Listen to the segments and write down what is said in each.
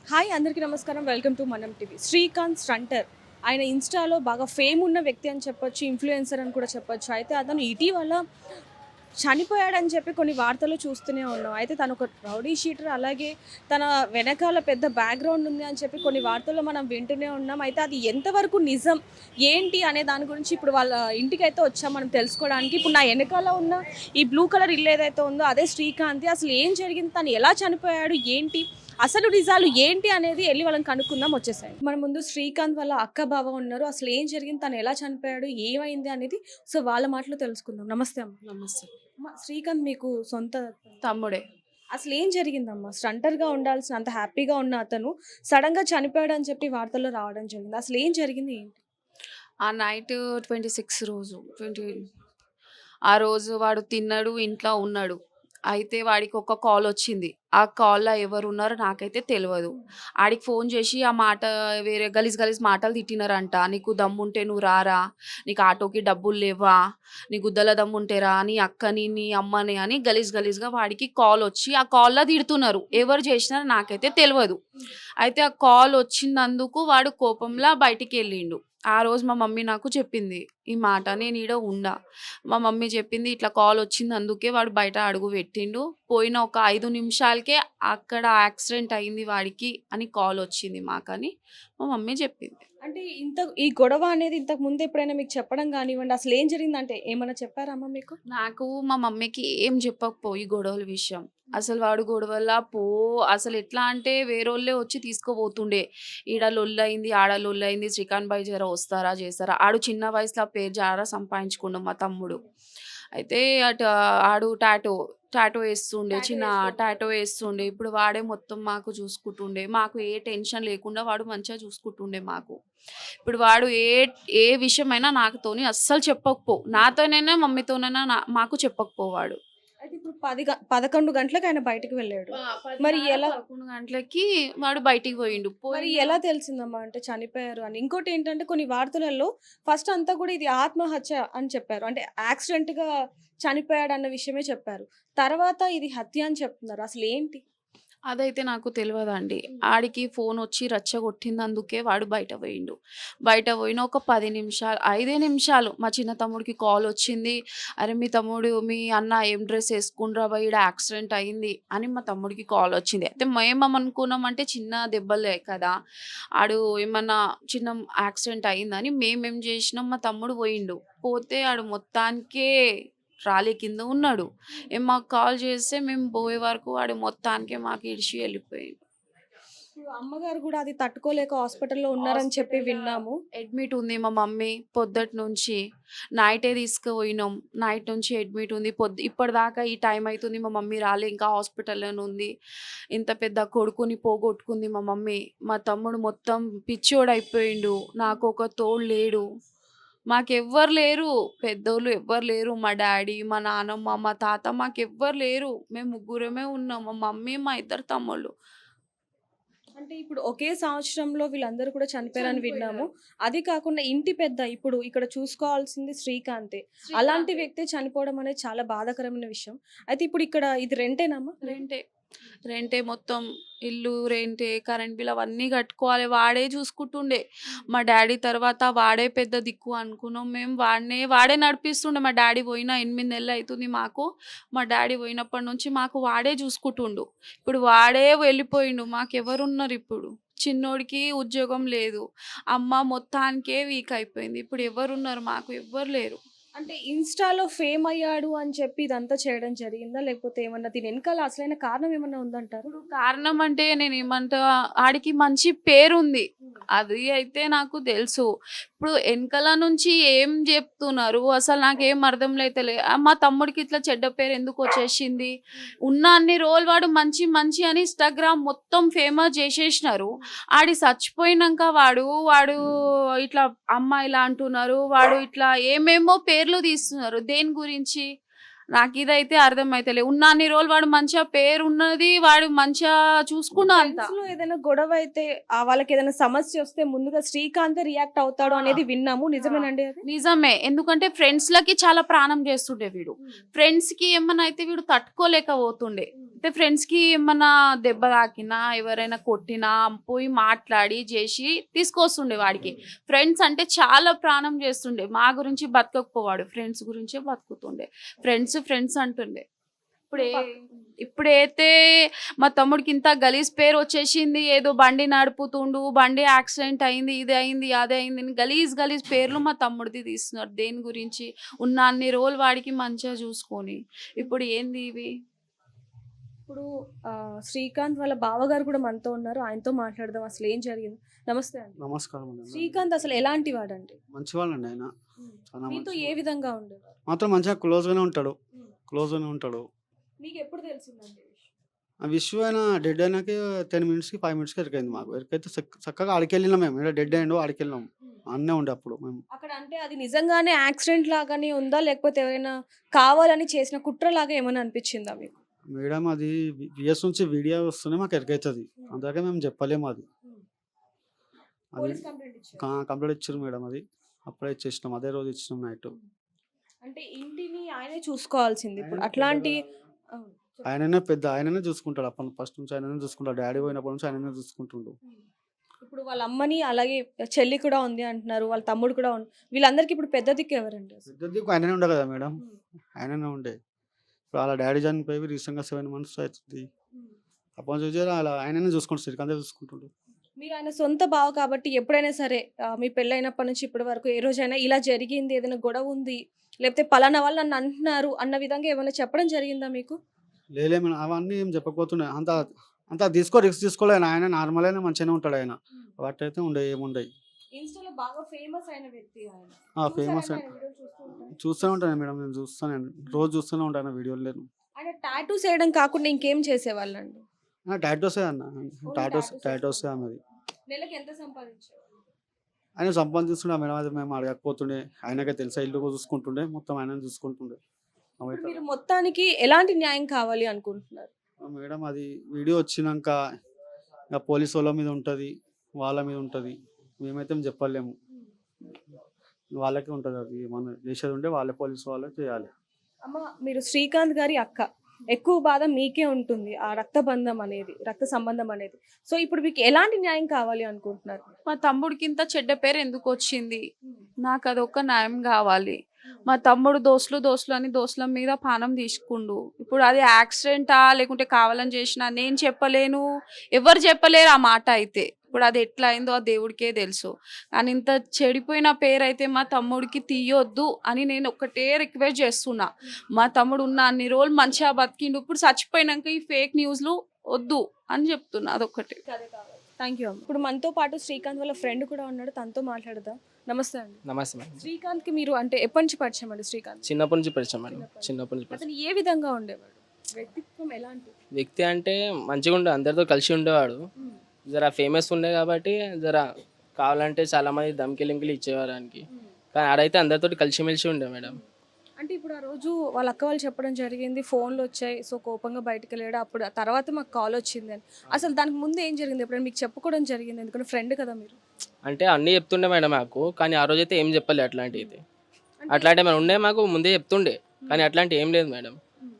Hi అందరికీ నమస్కారం. Welcome to మనం టీవీ. శ్రీకాంత్ స్టంటర్. ఆయన ఇన్‌స్టాలో బాగా ఫేమ్ ఉన్న వ్యక్తి అని చెప్పొచ్చు. ఇన్‌ఫ్లుయెన్సర్ అని కూడా చెప్పొచ్చు. అయితే అతను ఇటీవల చనిపోయాడని చెప్పి కొన్ని వార్తలు చూస్తూనే ఉన్నాం. అయితే తను ఒక రౌడీ షీటర్, అలాగే తన వెనకాల పెద్ద బ్యాక్‌గ్రౌండ్ ఉంది అని చెప్పి కొన్ని వార్తల్లో మనం వింటూనే ఉన్నాం. అయితే అది ఎంతవరకు నిజం, ఏంటి అనే దాని గురించి ఇప్పుడు వాళ్ళ ఇంటికైతే వచ్చాం మనం తెలుసుకోవడానికి. ఇప్పుడు నా ఎనకాల ఉన్న ఈ బ్లూ కలర్ ఇల్లు ఏదైతే ఉందో అదే శ్రీకాంత్‌ది. అసలు ఏం జరిగింది, తను ఎలా చనిపోయాడు, ఏంటి అసలు నిజాలు ఏంటి అనేది ఎళ్లి వాళ్ళని కనుక్కుందాం, వచ్చేసేయండి. మన ముందు శ్రీకాంత్ వాళ్ళ అక్క, బావ ఉన్నారు. అసలు ఏం జరిగింది, తను ఎలా చనిపోయాడు, ఏమైంది అనేది సో వాళ్ళ మాటలో తెలుసుకుందాం. నమస్తే అమ్మ. నమస్తే. అమ్మ, శ్రీకాంత్ మీకు సొంత తమ్ముడే. అసలు ఏం జరిగిందమ్మా? స్టంటర్‌గా ఉండాల్సిన అంత హ్యాపీగా ఉన్న అతను సడెన్‌గా చనిపోయాడని చెప్పి వార్తల్లో రావడం జరిగింది. అసలు ఏం జరిగింది, ఏంటి? ఆ నైట్ 26 రోజు 20 ఆ రోజు వాడు తిన్నాడు, ఇంట్లో ఉన్నాడు. అయితే వాడికి ఒక కాలొచ్చింది. ఆ కాల్‌లో ఎవరున్నారో నాకైతే తెలవదు. ఆడికి ఫోన్ చేసి ఆ మాట వేరే గలీజ్ గలీజ్ మాటలు తిట్టినారంట. "నీకు దమ్ముంటే నువ్వు రారా? నీకు ఆటోకి డబ్బులు లేవా? నీ గుద్దల దమ్ముంటే రా, నీ అక్కని, నీ అమ్మని" అని గలీజ్ గలీజ్‌గా వాడికి కాలొచ్చి ఆ కాల్‌లో తిడుతున్నారు. ఎవరు చేసినారో నాకైతే తెలవదు. అయితే ఆ కాలొచ్చినందుకు వాడు కోపంలా బయటికెళ్ళిండు. ఆ రోజు మా మమ్మీ నాకు చెప్పింది ఈ మాట. నేను ఈడ ఉండా. మా మమ్మీ చెప్పింది, "ఇట్లా కాలొచ్చింది అందుకే వాడు బయట అడుగు పెట్టిండు. పోయిన ఒక 5 నిమిషాలకే అక్కడ యాక్సిడెంట్ అయింది వాడికి" అని కాలొచ్చింది మాకని మా మమ్మీ చెప్పింది. అంటే ఈ గొడవ అనేది ఇంతకు ముందు ఎప్పుడైనా మీకు చెప్పడం గానివ్వండి, అసలు ఏం జరిగిందంటే ఏమన్నా చెప్పారా అమ్మ మీకు? నాకు మా మమ్మీకి ఏం చెప్పకపో ఈ గొడవల విషయం. అసలు వాడు గొడవల్లా అసలు ఎట్లా అంటే వేరోళ్ళే వచ్చి తీసుకుపోతుండే. ఈడ లొల్లయింది, ఆడ లొల్లయింది, శ్రీకాంత్ భాయ్ జర వస్తారా, చేస్తారా. ఆడు చిన్న వయసులో ఆ పేరు జారా సంపాదించుకుండు మా తమ్ముడు. అయితే ఆడు టాటూ ఏస్తుండే. చిన్న టాటూ ఏస్తుండే. ఇప్పుడు వాడే మొత్తం మాకు చూసుకుంటుండే. మాకు ఏ టెన్షన్ లేకుండా వాడు మంచిగా చూసుకుంటుండే మాకు. ఇప్పుడు వాడు ఏ విషయమైనా నాతోని అస్సలు చెప్పకపో. నాతోనైనా, మమ్మీతోనైనా మాకు చెప్పకపోవాడు. అయితే ఇప్పుడు 11 గంటలకు ఆయన బయటికి వెళ్ళాడు. మరి 10:30, ఎలా 11 గంటలకి వాడు బయటికి పోయిండు. మరి ఎలా తెలిసిందమ్మా అంటే చనిపోయారు అని? ఇంకోటేంటంటే కొన్ని వార్తలలో ఫస్ట్ అంతా కూడా ఇది ఆత్మహత్య అని చెప్పారు. అంటే యాక్సిడెంట్‌గా చనిపోయాడన్న విషయమే చెప్పారు. తర్వాత ఇది హత్య అని చెప్తున్నారు. అసలేంటి? అదైతే నాకు తెలవదండి. ఆడికి ఫోనొచ్చి రెచ్చగొట్టినందుకే వాడు బయట పోయిండు. బయట పోయిన ఒక 10 నిమిషాలు, 5 నిమిషాలు మా చిన్న తమ్ముడికి కాలొచ్చింది. "అరే! మీ అన్న ఏం డ్రెస్ ఏసుకుండ్రా బా, ఈడ యాక్సిడెంట్ అయింది" అని మా తమ్ముడికి కాలొచ్చింది. అయితే మేమేమనుకున్నామంటే చిన్న దెబ్బలే కదా! ఆడు ఏమన్నా చిన్న యాక్సిడెంట్ అయిందని మేమేం జేసినాం, మా తమ్ముడు పోయిండు. పోతే ఆడు మొత్తానికే ట్రాలీ కింద ఉన్నాడు. మాకు కాల్ చేస్తే మేము పోయే వరకు వాడు మొత్తానికే మాకు ఇడిచి వెళ్ళిపోయిండు. ఇప్పుడు అమ్మగారు గూడా అది తట్టుకోలేక హాస్పిటల్‌లో ఉన్నారని చెప్పి హాస్పిటల్‌ల విన్నాము. అడ్మిట్ ఉంది మా మమ్మీ పొద్దుటి నుంచి. నైటే తీసుకుపోయినాం. నైట్ నుంచి అడ్మిట్ ఉంది. ఇప్పటిదాకా ఈ టైం అయితుంది మా మమ్మీ రాలే, ఇంకా హాస్పిటల్‌లోనే ఉంది. ఇంత పెద్ద కొడుకుని పోగొట్టుకుంది మా మమ్మీ. మా తమ్ముడు మొత్తం పిచ్చోడయిపోయిండు. నాకొక తోడు లేడు. మాకెవ్వరు లేరు. పెద్దోళ్ళు ఎవ్వరు లేరు. మా డ్యాడీ, మా నానమ్మ, మా తాత మాకెవ్వరు లేరు. మేము ముగ్గురమే ఉన్నాం. మా మమ్మీ, మా ఇద్దరు తమ్ముళ్ళు. అంటే ఇప్పుడు ఒకే సంవత్సరంలో వీళ్ళందరూ కూడా చనిపోయారని విన్నాము. చనిపోయినారు. అది కాకుండా ఇంటి పెద్ద ఇప్పుడు ఇక్కడ చూసుకోవాల్సింది శ్రీకాంతే. అలాంటి శ్రీకాంతే. వ్యక్తి చనిపోవడం అనేది చాలా బాధాకరమైన విషయం. అయితే ఇప్పుడు ఇక్కడ ఇది రెంటేనమ్మా? రెంటే. రెంటే మొత్తం. ఇల్లు రెంటే, కరెంట్ బిల్ అవన్నీ కట్టుకోవాలి. వాడే చూసుకుంటుండే. మా డ్యాడీ తర్వాత వాడే పెద్ద దిక్కు అనుకున్నాం మేము. వాడే నడిపిస్తుండే. మా డ్యాడీ పోయిన 8 నెలలు అయితుంది మాకు. మా డ్యాడీ పోయినప్పటి నుంచి మాకు వాడే చూసుకుంటుండు. ఇప్పుడు వాడే వెళ్ళిపోయిండు. మాకెవరున్నరిప్పుడు? చిన్నోడికి ఉద్యోగం లేదు. అమ్మ మొత్తానికే వీక్ అయిపోయింది. ఇప్పుడు ఎవరున్నారు? మాకు ఎవ్వరు లేరు. అంటే ఇన్‌స్టా‌లో ఫేమ్ అయ్యాడు అని చెప్పి ఇదంతా చేయడం జరిగిందా? లేకపోతే ఏమన్నా దీని వెనకాల అసలైన కారణం ఏమన్నా ఉందంటారా? ఇప్పుడు కారణం అంటే నేనేమంటా, ఆడికి మంచి పేరుంది. అది అయితే నాకు తెలుసు. ఇప్పుడు ఎనకాల నుంచి ఏం జెప్తున్నారు అసలు నాకేం అర్థంలైతలే. మా తమ్ముడికి ఇట్లా చెడ్డ పేరు ఎందుకొచ్చేసింది? ఉన్న అన్ని రోజులు వాడు మంచి మంచి అని ఇన్‌స్టాగ్రామ్ మొత్తం ఫేమస్ జేసేసినారు. ఆడి సచ్చిపోయినంక వాడు ఇట్లా అమ్మ ఇలా అంటున్నారు. వాడు ఇట్లా ఏమేమో పేర్లు తీస్తున్నారు. దేని గురించి? నాకిదైతే అర్థమైతలే. ఉన్న అన్ని రోజులు వాడు మంచిగా పేరున్నది. వాడు మంచిగా చూసుకున్నా అంతా. ఫ్రెండ్స్‌లో ఏదైనా గొడవ అయితే వాళ్ళకేదైనా సమస్యొస్తే ముందుగా శ్రీకాంతే రియాక్ట్ అవుతాడు ఆ! అనేది విన్నాము. ఆ! నిజమేనండి అది? నిజమే. ఎందుకంటే ఫ్రెండ్స్‌లకి చాలా ప్రాణం చేస్తుండే వీడు. ఫ్రెండ్స్‌కి ఏమన్నా అయితే వీడు తట్టుకోలేకపోతుండే. అయితే ఫ్రెండ్స్‌కి ఏమన్నా దెబ్బ తాకినా, ఎవరైనా కొట్టినా పోయి మాట్లాడి జేసి తీసుకొస్తుండే వాడికి. ఫ్రెండ్స్ అంటే చాలా ప్రాణం చేస్తుండే. మా గురించి బతకకపోవాడు. ఫ్రెండ్స్ గురించే బతుకుతుండే. ఫ్రెండ్స్ అంటుండే. ఇప్పుడే ఇప్పుడైతే మా తమ్ముడికి ఇంత గలీజ్ పేరు వచ్చేసింది. ఏదో బండి నడుపుతుండు, బండి యాక్సిడెంట్ అయింది, ఇది అయింది, అది అయింది అని గలీజ్ పేర్లు మా తమ్ముడిది తీస్తున్నారు. దేని గురించి? ఉన్న అన్ని రోజులు వాడికి మంచిగా చూసుకొని. ఇప్పుడు ఏంది ఇవి? ఇప్పుడు శ్రీకాంత్ వాళ్ళ బావగారు కూడా మనతో ఉన్నారు. ఆయనతో మాట్లాడదాం అసలు ఏం జరిగింది. నమస్తే అండి. నమస్కారం అండి. శ్రీకాంత్ అసలు ఎలాంటి వాడండి? మంచివాళ్ళండి ఆయన. చాలా మీతో మంచి ఏ విధంగా ఉండేవారు? మాతో మంచిగా క్లోజ్గానే ఉంటాడు. క్లోజ్గానే ఉంటాడు. మీకు ఎప్పుడు తెలిసిందండి ఈ విషయం? ఆ విషయం ఆయన డెడ్ అయినాక 10 మినిట్స్కి 5 మినిట్స్కి ఎరికైంది మాకు. ఎరికైతే చక్కగా ఆడికెళ్ళినాం మేము. ఇక్కడ డెడ్ అయ్యిండు ఆడికెళ్ళినాం. అన్నే ఉండే అప్పుడు మేము. అక్కడ అంటే అది నిజంగానే యాక్సిడెంట్ లాగానే ఉందా? లేకపోతే ఎవరైనా కావాలని చేసిన కుట్ర లాగా ఏమైనా అనిపించిందా మీకు? మేడం అది విఎస్ నుంచి వీడియో వస్తూనే మాకు ఎరికైతుంది. అందుకే మేము చెప్పలేము అది. అది పోలీస్ కంప్లైంట్ ఇచ్చారు. కంప్లీట్ ఇచ్చారు మేడం అది. అప్పుడే ఇచ్చేసినాం. అదే రోజు ఇచ్చినాం నైట్. అంటే ఇంటిని ఆయనే చూసుకోవాల్సింది ఇప్పుడు అట్లాంటి అవును. ఆయననే చూసుకుంటాడు. అప్పుడు ఫస్ట్ నుంచి ఆయననే చూసుకుంటాడు. డాడీ పోయినప్పటి నుంచి ఆయననే చూసుకుంటుండు. ఇప్పుడు వాళ్ళ అమ్మని అలాగే చెల్లి కూడా ఉంది అంటున్నారు. వాళ్ళ తమ్ముడు కూడా ఉంది. వీళ్ళందరికీ ఇప్పుడు పెద్ద దిక్కు ఎవరండి అసలు? పెద్ద దిక్కు ఆయననే ఉండే కదా మేడం. ఆయననే ఉండే. ఇప్పుడు అలా డాడీ చనిపోయి రీసెంట్గా 7 మంత్స్ అవుతుంది. అప్పటి నుంచి అలా ఆయననే చూసుకుంటాడు. శ్రీకాంతే చూసుకుంటుండు. మీరు ఆయన సొంత బావ కాబట్టి ఎప్పుడైనా సరే మీ పెళ్ళైనప్పటి నుంచి ఇప్పటి వరకు ఏ రోజైనా ఇలా జరిగింది, ఏదైనా గొడవ ఉంది, లేకపోతే పలానా వాళ్ళు నన్ను అంటున్నారు అన్న విధంగా ఏమైనా చెప్పడం జరిగిందా మీకు? లేలే మేడం అవన్నీ ఏం చెప్పకపోతున్నాయి. అంత అంత రిస్క్ తీసుకోలేదు. ఆయన నార్మల్ అయినా మంచిగానే ఉంటాడు ఆయన. వాటి అయితే ఏముండయి. ఇన్‌స్టాలో బాగా ఫేమస్ అయిన వ్యక్తి ఆయన. ఫేమస్ చూసారండి ఆయన వీడియోలు చూస్తూ ఉంటారా? చూస్తూనే ఉంటాను మేడం. నేను చూస్తాను. రోజు చూస్తూనే ఉంటాను వీడియోలు. నేను ఆయన టాటూస్ వేయడం కాకుండా ఇంకేం చేసేవాళ్ళండి? టాటోసే అన్న. టాటోసే అన్నది. నెలకి ఎంత సంపాదించేవాళ్ళు? ఆయన సంపాదిస్తుండే మేడం. అది మేము అడగకపోతుండే. ఆయనకే తెలుసా. ఇల్లు చూసుకుంటుండే. మొత్తం ఆయన చూసుకుంటుండే. ఇప్పుడు మీరు మొత్తానికి ఎలాంటి న్యాయం కావాలి అనుకుంటున్నారు? మేడం అది వీడియో వచ్చినాక ఇంకా పోలీసు వాళ్ళ మీద ఉంటుంది, వాళ్ళ మీద ఉంటుంది. మేమైతే చెప్పలేము. వాళ్ళకే ఉంటుంది. అది మనం చేసేది ఉంటే వాళ్ళే పోలీసు వాళ్ళే చేయాలి. అమ్మ, మీరు శ్రీకాంత్ గారి అక్క. ఎక్కువ బాధ మీకే ఉంటుంది ఆ రక్త బంధం అనేది, రక్త సంబంధం అనేది. సో ఇప్పుడు మీకు ఎలాంటి న్యాయం కావాలి అనుకుంటున్నారు? మా తమ్ముడికి ఇంత చెడ్డ పేరు ఎందుకు వచ్చింది? నాకు అదొక న్యాయం కావాలి. మా తమ్ముడు దోస్తులు అని దోస్తుల మీద పానం తీసుకుండు. ఇప్పుడు అది యాక్సిడెంటా లేకుంటే కావాలని చేసినా నేను చెప్పలేను, ఎవరు చెప్పలేరు ఆ మాట అయితే. ఇప్పుడు అది ఎట్లా అయిందో ఆ దేవుడికే తెలుసు. కానీ ఇంత చెడిపోయిన పేరు అయితే మా తమ్ముడికి తీయొద్దు అని నేను ఒక్కటే రిక్వెస్ట్ చేస్తున్నా. మా తమ్ముడు ఉన్న అన్ని రోజులు మంచిగా బతికిండు. ఇప్పుడు చచ్చిపోయినాక ఈ ఫేక్ న్యూస్లు వద్దు అని చెప్తున్నా. అదొక్కటి. థ్యాంక్ యూ అమ్మ. ఇప్పుడు మనతో పాటు శ్రీకాంత్ వాళ్ళ ఫ్రెండ్ కూడా ఉన్నాడు. తనతో మాట్లాడదాం. నమస్తే అండి. నమస్తే మేడం. శ్రీకాంత్కి మీరు అంటే ఎప్పటి నుంచి పరిచయం అండి? శ్రీకాంత్ చిన్నప్పటి నుంచి పరిచయం మేడం. చిన్నప్పటి నుంచి పరిచయం. అతను ఏ విధంగా ఉండేవాడు? వ్యక్తిత్వం ఎలాంటి? వ్యక్తి అంటే మంచిగా ఉండే, అందరితో కలిసి ఉండేవాడు. జర ఫేమస్ ఉండే కాబట్టి జర కావాలంటే చాలా మంది దమ్కిలింకిలు ఇచ్చేవారు ఆయనకి. కానీ ఆడైతే అందరితో కలిసిమెలిసి ఉండే మేడం. అంటే ఇప్పుడు ఆ రోజు వాళ్ళ అక్క వాళ్ళు చెప్పడం జరిగింది, ఫోన్లు వచ్చాయి, సో కోపంగా బయటకు వెళ్ళాడు, అప్పుడు ఆ తర్వాత మాకు కాల్ వచ్చింది అని. అసలు దానికి ముందు ఏం జరిగింది? ఎప్పుడైనా మీకు చెప్పుకోవడం జరిగింది? ఎందుకంటే ఫ్రెండ్ కదా మీరు. అంటే అన్నీ చెప్తుండే మేడం నాకు. కానీ ఆ రోజైతే ఏం చెప్పలే. అట్లాంటివి ఏమైనా ఉండే మాకు ముందే చెప్తుండే. కానీ అట్లాంటివి ఏం లేదు మేడం.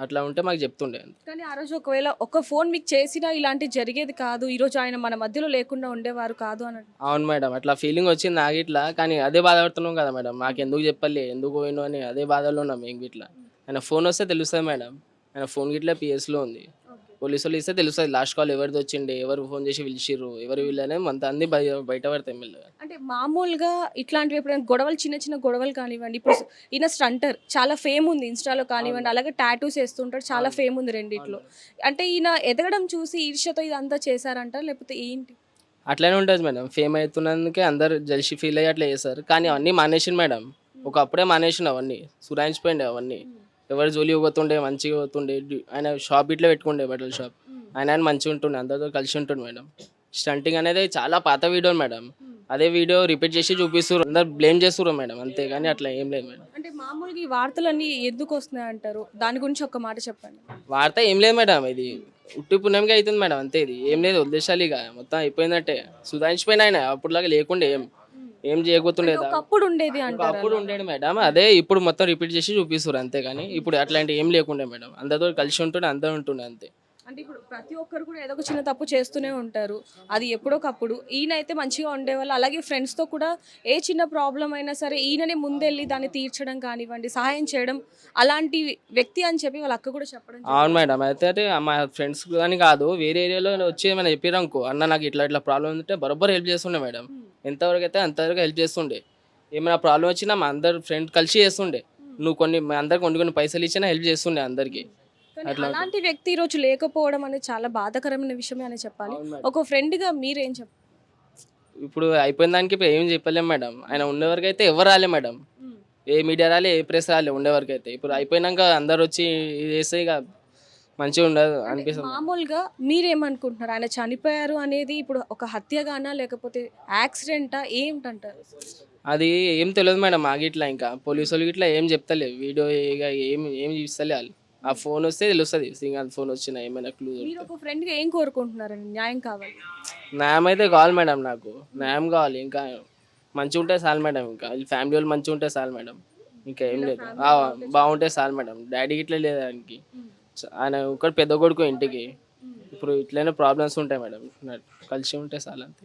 అట్లా ఉంటే మాకు చెప్తుండే. కానీ ఆ రోజు ఒకవేళ ఒక ఫోన్ మీకు చేసినా ఇలాంటి జరిగేది కాదు, ఈరోజు ఆయన మన మధ్యలో లేకుండా ఉండేవారు కాదు అని. అవును మేడం. అట్లా ఫీలింగ్ వచ్చింది నాకు ఇట్లా. కానీ అదే బాధపడుతున్నాం కదా మేడం. మాకు ఎందుకు చెప్పలే, ఎందుకు పోయినా అని అదే బాధలో ఉన్నాం మేము ఇట్లా. ఆయన ఫోన్ వస్తే తెలుస్తుంది మేడం. ఆయన ఫోన్ గిట్లా పిఎస్లో ఉంది. పోలీసు వాళ్ళు ఇస్తే తెలుస్తుంది లాస్ట్ కాల్ ఎవరిది వచ్చిండే, ఎవరు ఫోన్ చేసి పిలిచిర్రు, ఎవరు వీళ్ళనే అంత అన్ని బయట పడతాయి మెల్లగా. అంటే మామూలుగా ఇట్లాంటివి ఎప్పుడైనా గొడవలు, చిన్న గొడవలు కానివ్వండి, ఇప్పుడు ఈయన స్టంటర్ చాలా ఫేమ్ ఉంది ఇన్స్టాలో కానివ్వండి, అలాగే టాటూస్ వేస్తుంటాడు, చాలా ఫేమ్ ఉంది రెండిట్లో. అంటే ఈయన ఎదగడం చూసి ఈర్ష్యతో ఇదంతా చేశారంటారు లేకపోతే ఏంటి? అట్లనే ఉంటుంది మేడం. ఫేమ్ అవుతున్నందుకే అందరు జల్సి ఫీల్ అయ్యి అట్లా చేస్తారు. కానీ అవన్నీ మానేసిండు మేడం. ఒకప్పుడే మానేసిండు అవన్నీ. సురాయించిపోయిండే అవన్నీ. ఎవరు జోలి పోతుండే, మంచిగా పోతుండే. ఆయన షాప్ ఇట్లా పెట్టుకుండే, బట్టల షాప్. ఆయన మంచిగా ఉంటుండే, అందరితో కలిసి ఉంటుండే మేడం. స్టంటింగ్ అనేది చాలా పాత వీడియో మేడం. అదే వీడియో రిపీట్ చేసి చూపిస్తారు, అందరు బ్లేమ్ చేస్తున్నారు మేడం. అంతేగాని అట్లా ఏం లేదు మేడం. అంటే మామూలుగా ఈ వార్తలన్నీ ఎందుకు వస్తున్నాయి అంటారు? దాని గురించి ఒక మాట చెప్పండి. వార్త ఏం లేదు మేడం. ఇది ఉట్టి పుణ్యంగా అవుతుంది మేడం. అంతే. ఇది ఏం లేదు, వదిలేసాలి ఇక. మొత్తం అయిపోయిందంటే సుధాయించిపోయిన ఆయన. అప్పుడులాగా లేకుండే ఏం చేయకపోతుండేది. ఒకప్పుడు ఉండేది అంటారు. అప్పుడు ఉండేది మేడం. అదే ఇప్పుడు మొత్తం రిపీట్ చేసి చూపిస్తారు అంతే. కానీ ఇప్పుడు అట్లాంటి ఏం లేకుండే మేడం. అందరితో కలిసి ఉంటుండే, అందరూ ఉంటుండే అంతే. అంటే ఇప్పుడు ప్రతి ఒక్కరు కూడా ఏదో ఒక చిన్న తప్పు చేస్తూనే ఉంటారు. అది ఎప్పుడోకప్పుడు. ఈయన అయితే మంచిగా ఉండేవాళ్ళు. అలాగే ఫ్రెండ్స్‌తో కూడా ఏ చిన్న ప్రాబ్లమ్ అయినా సరే ఈయననే ముందెళ్ళి దాన్ని తీర్చడం కానివ్వండి, సహాయం చేయడం అలాంటి వ్యక్తి అని చెప్పి వాళ్ళ అక్క కూడా చెప్పడం అవును మేడం. అయితే మా ఫ్రెండ్స్ అని కాదు, వేరే ఏరియాలో వచ్చి ఏమైనా చెప్పారనుకో, అన్న నాకు ఇట్లా ప్రాబ్లం ఉంటే బరోబ్బర్ హెల్ప్ చేస్తుండే మేడం. ఎంతవరకు అయితే అంతవరకు హెల్ప్ చేస్తుండే. ఏమైనా ప్రాబ్లం వచ్చినా మా అందరు ఫ్రెండ్ కలిసి చేస్తుండే. నువ్వు మా అందరికి కొన్ని పైసలు ఇచ్చినా హెల్ప్ చేస్తుండే అందరికి. కానీ అట్లా అలాంటి వ్యక్తి ఈరోజు లేకపోవడం అనేది చాలా బాధాకరమైన విషయమే అని చెప్పాలి. అవును మేడం. ఒక ఫ్రెండ్‌గా మీరేం చెప్తారు? ఇప్పుడు అయిపోయిన దానికి ఇప్పుడు ఏం చెప్పలేం మేడం. ఆయన ఉండేవరకు అయితే ఎవరు రాలే మేడం. ఏ మీడియా రాలే, ఏ ప్రెస్ రాలే ఉండేవరకు అయితే. ఇప్పుడు అయిపోయినాక అందరు వచ్చి ఇది చేస్తే ఇక మంచిగా ఉండదు అనిపిస్తుంది. మామూలుగా మీరేమనుకుంటున్నారు? ఆయన చనిపోయారు అనేది ఇప్పుడు ఒక హత్యగానా లేకపోతే యాక్సిడెంటా ఏంటంటారు? అది ఏం తెలియదు మేడం. మాకు ఇట్లా ఇంకా పోలీసు వాళ్ళు ఇట్లా ఏం చెప్తలేదు. వీడియో ఇక ఏం చూస్తలే వాళ్ళు. ఆ ఫోన్ వస్తే తెలుస్తుంది. సింగల్ ఫోన్ వచ్చిన ఏమైనా క్లూ మీరు ఒక ఫ్రెండ్‌గా ఏం కోరుకుంటున్నారండి? న్యాయం కావాలి. న్యాయం అయితే కావాలి మేడం. నాకు న్యాయం కావాలి. ఇంకా మంచిగా ఉంటే చాలు మేడం. ఇంకా ఫ్యామిలీ వాళ్ళు మంచిగా ఉంటే చాలు మేడం. ఇంకా ఏం లేదు. బాగుంటే చాలు మేడం. డాడీకి ఇట్లా లేదు ఆయనకి. ఆయన ఒకటి పెద్ద కొడుకు ఇంటికి. ఇప్పుడు ఇట్లనే ప్రాబ్లమ్స్ ఉంటాయి మేడం. కలిసి ఉంటే చాలు అంతే.